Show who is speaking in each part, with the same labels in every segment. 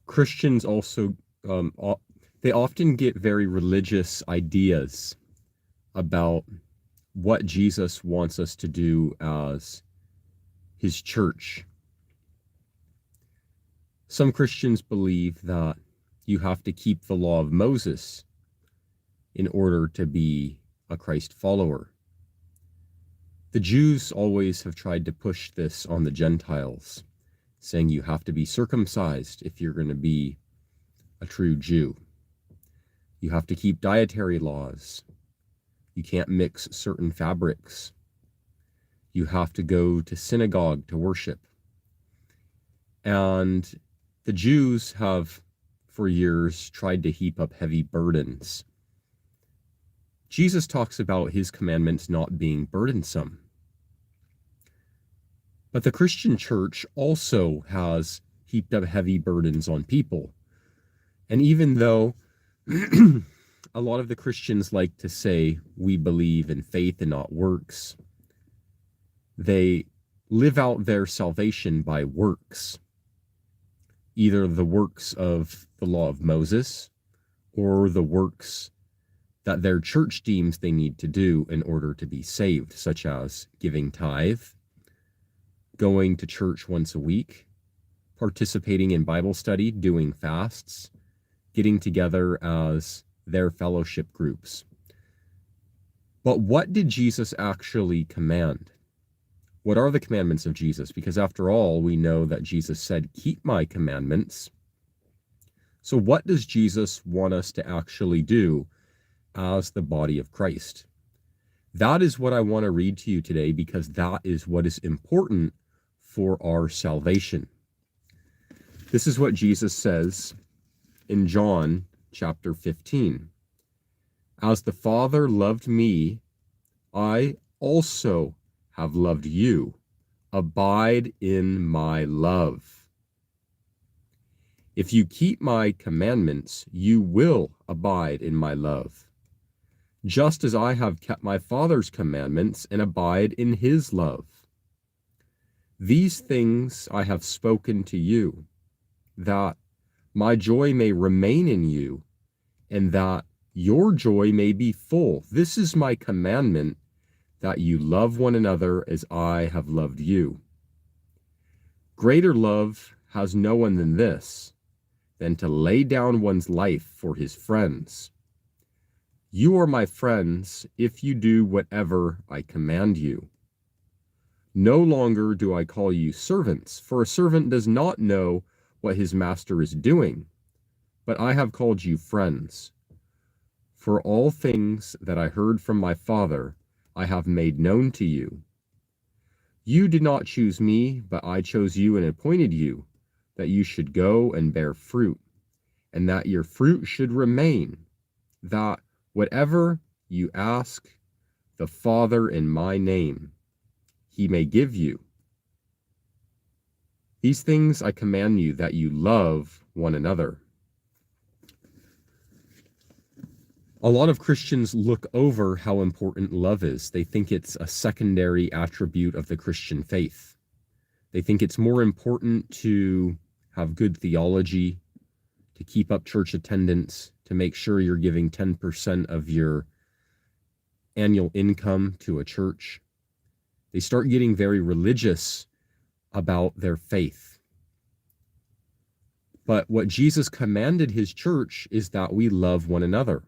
Speaker 1: Christians also, they often get very religious ideas about what Jesus wants us to do as his church. Some Christians believe that you have to keep the law of Moses in order to be a Christ follower. The Jews always have tried to push this on the Gentiles, saying you have to be circumcised if you're going to be a true Jew. You have to keep dietary laws. You can't mix certain fabrics. You have to go to synagogue to worship. And the Jews have, for years, tried to heap up heavy burdens. Jesus talks about his commandments not being burdensome. But the Christian church also has heaped up heavy burdens on people. And even though a lot of the Christians like to say we believe in faith and not works, they live out their salvation by works, either the works of the law of Moses or the works that their church deems they need to do in order to be saved, such as giving tithe, going to church once a week, participating in Bible study, doing fasts, getting together as their fellowship groups. But what did Jesus actually command? What are the commandments of Jesus? Because after all, we know that Jesus said, keep my commandments. So what does Jesus want us to actually do as the body of Christ? That is what I want to read to you today, because that is what is important for our salvation. This is what Jesus says in John chapter 15. As the Father loved me, I also have loved you. Abide in my love. If you keep my commandments, you will abide in my love, just as I have kept my Father's commandments and abide in his love. These things I have spoken to you, that my joy may remain in you, and that your joy may be full. This is my commandment, that you love one another as I have loved you. Greater love has no one than this, than to lay down one's life for his friends. You are my friends if you do whatever I command you. No longer do I call you servants, for a servant does not know what his master is doing, but I have called you friends. For all things that I heard from my Father, I have made known to you. You did not choose me, but I chose you and appointed you, that you should go and bear fruit, and that your fruit should remain, that whatever you ask the Father in my name, he may give you. These things I command you, that you love one another. A lot of Christians look over how important love is. They think it's a secondary attribute of the Christian faith. They think it's more important to have good theology, to keep up church attendance, to make sure you're giving 10% of your annual income to a church. They start getting very religious about their faith. But what Jesus commanded his church is that we love one another.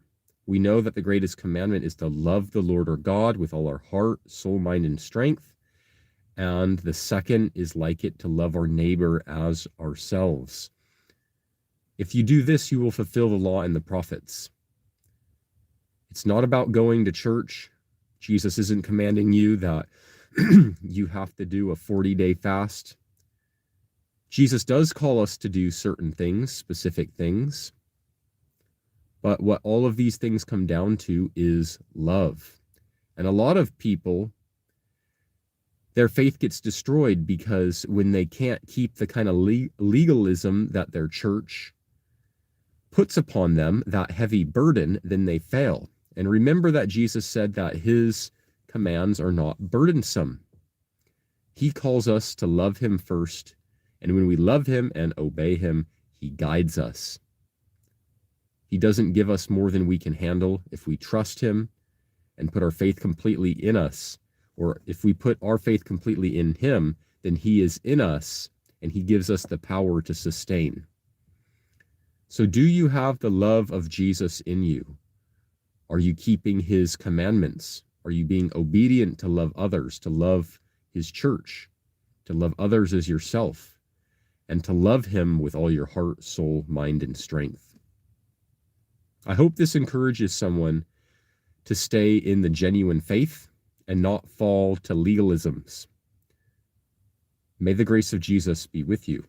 Speaker 1: We know that the greatest commandment is to love the Lord our God with all our heart, soul, mind, and strength. And the second is like it, to love our neighbor as ourselves. If you do this, you will fulfill the law and the prophets. It's not about going to church. Jesus isn't commanding you that you have to do a 40-day fast. Jesus does call us to do certain things, specific things. But what all of these things come down to is love. And a lot of people, their faith gets destroyed because when they can't keep the kind of legalism that their church puts upon them, that heavy burden, then they fail. And remember that Jesus said that his commands are not burdensome. He calls us to love him first, and when we love him and obey him, He guides us. He doesn't give us more than we can handle if we trust him and put our faith completely in us. Or if we put our faith completely in him, then he is in us and he gives us the power to sustain. So do you have the love of Jesus in you? Are you keeping his commandments? Are you being obedient to love others, to love his church, to love others as yourself, and to love him with all your heart, soul, mind, and strength? I hope this encourages someone to stay in the genuine faith and not fall to legalisms. May the grace of Jesus be with you.